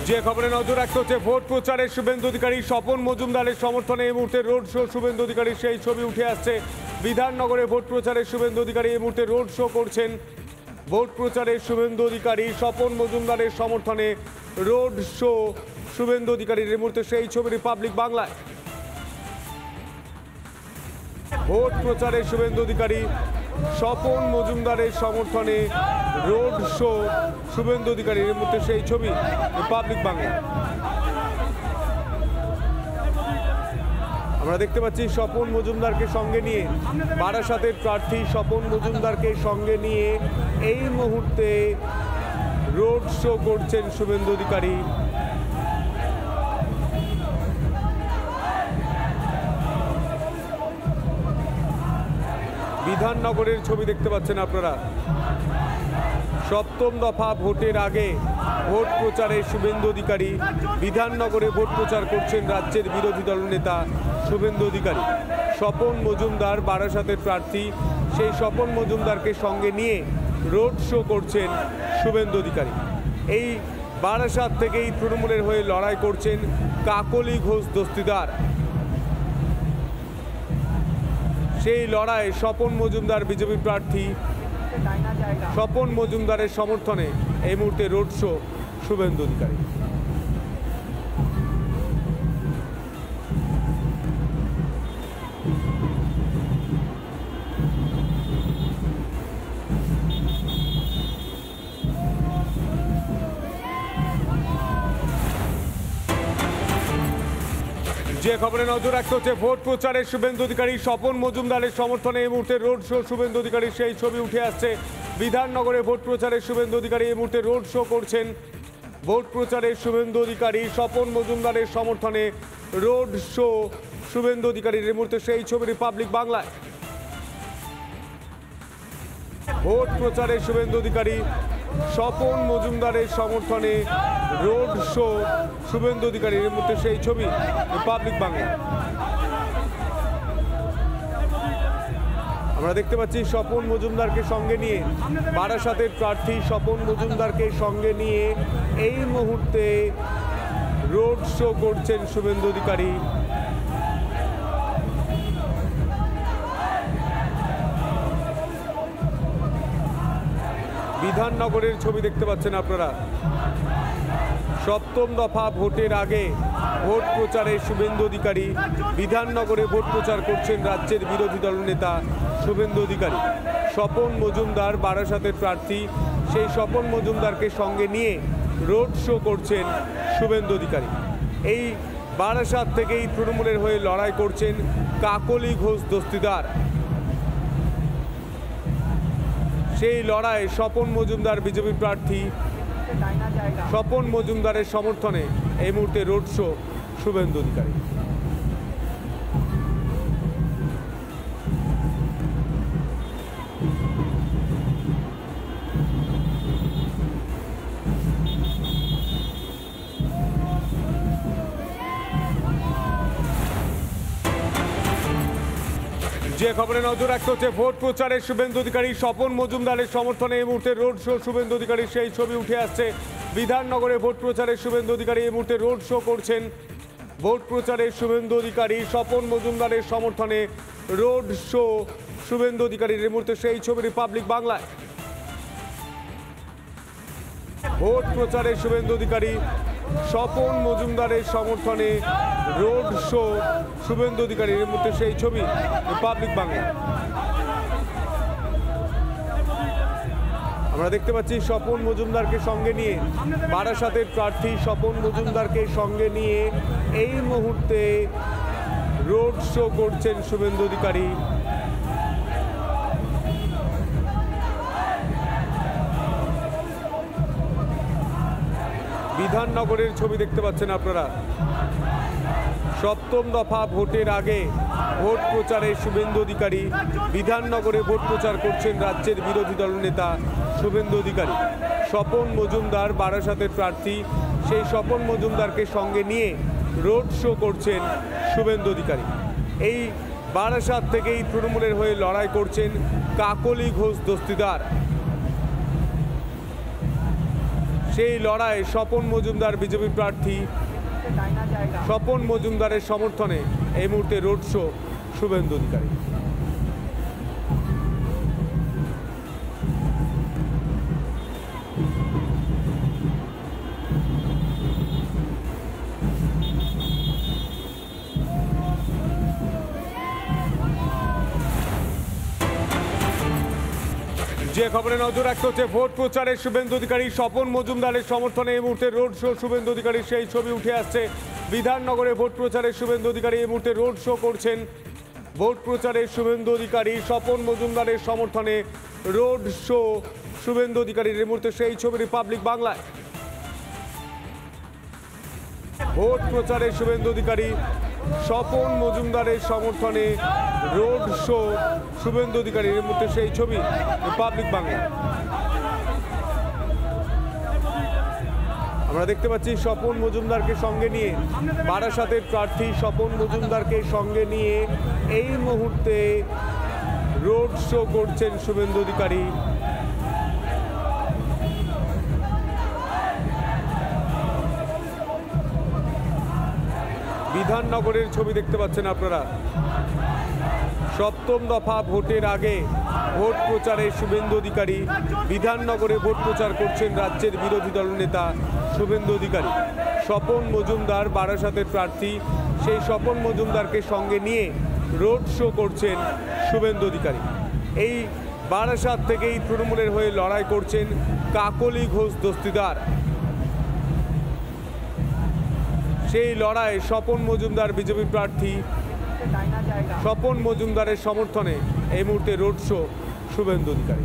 যে খবরে নজর রাখতে হচ্ছে ভোট প্রচারে শুভেন্দু অধিকারী স্বপন মজুমদারের সমর্থনে এই মুহূর্তে রোড শো শুভেন্দু অধিকারীর সেই ছবি উঠে আসছে। বিধাননগরে ভোট প্রচারে শুভেন্দু অধিকারী এই মুহূর্তে রোড শো করছেন। ভোট প্রচারে শুভেন্দু অধিকারী স্বপন মজুমদারের সমর্থনে রোড শো শুভেন্দু অধিকারীর এই মুহূর্তে সেই ছবি রিপাবলিক বাংলায়। ভোট প্রচারে শুভেন্দু অধিকারী স্বপন মজুমদারের সমর্থনে রোড শো শুভেন্দু অধিকারীর এই মুহূর্তে সেই ছবি রিপাবলিক বাংলা। আমরা দেখতে পাচ্ছি স্বপন মজুমদারকে সঙ্গে নিয়ে, বারাসাতের প্রার্থী স্বপন মজুমদারকে সঙ্গে নিয়ে এই মুহূর্তে রোড শো করছেন শুভেন্দু অধিকারী। বিধাননগরের ছবি দেখতে পাচ্ছেন আপনারা। সপ্তম দফা ভোটের আগে ভোট প্রচারে শুভেন্দু অধিকারী বিধাননগরে ভোট প্রচার করছেন রাজ্যের বিরোধী দলনেতা শুভেন্দু অধিকারী। স্বপন মজুমদার বারাসাতের প্রার্থী, সেই স্বপন মজুমদারকে সঙ্গে নিয়ে রোড শো করছেন শুভেন্দু অধিকারী। এই বারাসাত থেকেই তৃণমূলের হয়ে লড়াই করছেন কাকলি ঘোষ দস্তিদার। সেই লড়াই স্বপন মজুমদার বিজেপি প্রার্থী, স্বপন মজুমদারের সমর্থনে এই মুহূর্তে রোড শো শুভেন্দু অধিকারী। যে খবরে নজর রাখতে হচ্ছে ভোট প্রচারে শুভেন্দু অধিকারী স্বপন মজুমদারের সমর্থনে এই মুহূর্তে রোড শো শুভেন্দু অধিকারীর সেই ছবি উঠে আসছে। বিধাননগরে ভোট প্রচারে শুভেন্দু অধিকারী এই মুহূর্তে রোড শো করছেন। ভোট প্রচারে শুভেন্দু অধিকারী স্বপন মজুমদারের সমর্থনে রোড শো শুভেন্দু অধিকারীর এই মুহূর্তে সেই ছবি রিপাবলিক বাংলায়। ভোট প্রচারে শুভেন্দু অধিকারী স্বপন মজুমদারের সমর্থনে রোড শো শুভেন্দু অধিকারীর এই মুহূর্তে সেই ছবি রিপাবলিক বাংলা। আমরা দেখতে পাচ্ছি স্বপন মজুমদারকে সঙ্গে নিয়ে, বারাসাতের প্রার্থী স্বপন মজুমদারকে সঙ্গে নিয়ে এই মুহূর্তে রোড শো করছেন শুভেন্দু অধিকারী। বিধাননগরের ছবি দেখতে পাচ্ছেন আপনারা। সপ্তম দফা ভোটের আগে ভোট প্রচারে শুভেন্দু অধিকারী বিধাননগরে ভোট প্রচার করছেন রাজ্যের বিরোধী দলনেতা শুভেন্দু অধিকারী। স্বপন মজুমদার বারাসাতের প্রার্থী, সেই স্বপন মজুমদারকে সঙ্গে নিয়ে রোড শো করছেন শুভেন্দু অধিকারী। এই বারাসাত থেকেই তৃণমূলের হয়ে লড়াই করছেন কাকলি ঘোষ দস্তিদার। সেই লড়াই স্বপন মজুমদার বিজেপি প্রার্থী, স্বপন মজুমদারের সমর্থনে এই মুহূর্তে রোড শো শুভেন্দু অধিকারী। যে খবরে নজর রাখতে হচ্ছে ভোট প্রচারে শুভেন্দু অধিকারী স্বপন মজুমদারের সমর্থনে এই মুহূর্তে রোড শো শুভেন্দু অধিকারীর সেই ছবি উঠে আসছে। বিধাননগরে ভোট প্রচারে শুভেন্দু অধিকারী এই মুহূর্তে রোড শো করছেন। ভোট প্রচারে শুভেন্দু অধিকারী স্বপন মজুমদারের সমর্থনে রোড শো শুভেন্দু অধিকারীর এই মুহূর্তে সেই ছবি রিপাবলিক বাংলায়। ভোট প্রচারে শুভেন্দু অধিকারী স্বপন মজুমদারের সমর্থনে রোড শো শুভেন্দু অধিকারীর এই মুহূর্তে সেই ছবি রিপাবলিক বাংলা। আমরা দেখতে পাচ্ছি স্বপন মজুমদারকে সঙ্গে নিয়ে, বারাসাতের প্রার্থী স্বপন মজুমদারকে সঙ্গে নিয়ে এই মুহূর্তে রোড শো করছেন শুভেন্দু অধিকারী। বিধাননগরের ছবি দেখতে পাচ্ছেন আপনারা। সপ্তম দফা ভোটের আগে ভোট প্রচারে শুভেন্দু অধিকারী বিধাননগরে ভোট প্রচার করছেন রাজ্যের বিরোধী দলনেতা শুভেন্দু অধিকারী। স্বপন মজুমদার বারাসাতের প্রার্থী, সেই স্বপন মজুমদারকে সঙ্গে নিয়ে রোড শো করছেন শুভেন্দু অধিকারী। এই বারাসাত থেকেই তৃণমূলের হয়ে লড়াই করছেন কাকলি ঘোষ দস্তিদার। সেই লড়াইয়ে স্বপন মজুমদার বিজেপি প্রার্থী স্বপন মজুমদারের সমর্থনে এই মুহূর্তে রোড শো শুভেন্দু অধিকারী। যে খবরে নজর রাখতে হচ্ছে, ভোট প্রচারে শুভেন্দু অধিকারী স্বপন মজুমদারের সমর্থনে এই মুহূর্তে রোড শো শুভেন্দু অধিকারী, সেই ছবি উঠে আসছে। বিধাননগরে ভোট প্রচারে শুভেন্দু অধিকারী এই মুহূর্তে রোড শো করছেন। ভোট প্রচারে শুভেন্দু অধিকারী স্বপন মজুমদারের সমর্থনে রোড শো শুভেন্দু অধিকারীর এই মুহূর্তে সেই ছবি রিপাবলিক বাংলায়। ভোট প্রচারে শুভেন্দু অধিকারী স্বপন মজুমদারের সমর্থনে রোড শো শুভেন্দু অধিকারীর এই মুহূর্তে সেই ছবি রিপাবলিক বাংলা। আমরা দেখতে পাচ্ছি স্বপন মজুমদারকে সঙ্গে নিয়ে, বারাসাতের প্রার্থী স্বপন মজুমদারকে সঙ্গে নিয়ে এই মুহূর্তে রোড শো করছেন শুভেন্দু অধিকারী। বিধাননগরের ছবি দেখতে পাচ্ছেন আপনারা। সপ্তম দফা ভোটের আগে ভোট প্রচারে শুভেন্দু অধিকারী। বিধাননগরে ভোট প্রচার করছেন রাজ্যের বিরোধী দলনেতা শুভেন্দু অধিকারী। স্বপন মজুমদার বারাসাতের প্রার্থী, সেই স্বপন মজুমদারকে সঙ্গে নিয়ে রোড শো করছেন শুভেন্দু অধিকারী। এই বারাসাত থেকেই তৃণমূলের হয়ে লড়াই করছেন কাকলি ঘোষ দস্তিদার। সেই লড়াইয়ে স্বপন মজুমদার বিজেপি প্রার্থী স্বপন মজুমদারের সমর্থনে এই মুহূর্তে রোড শো শুভেন্দু অধিকারী।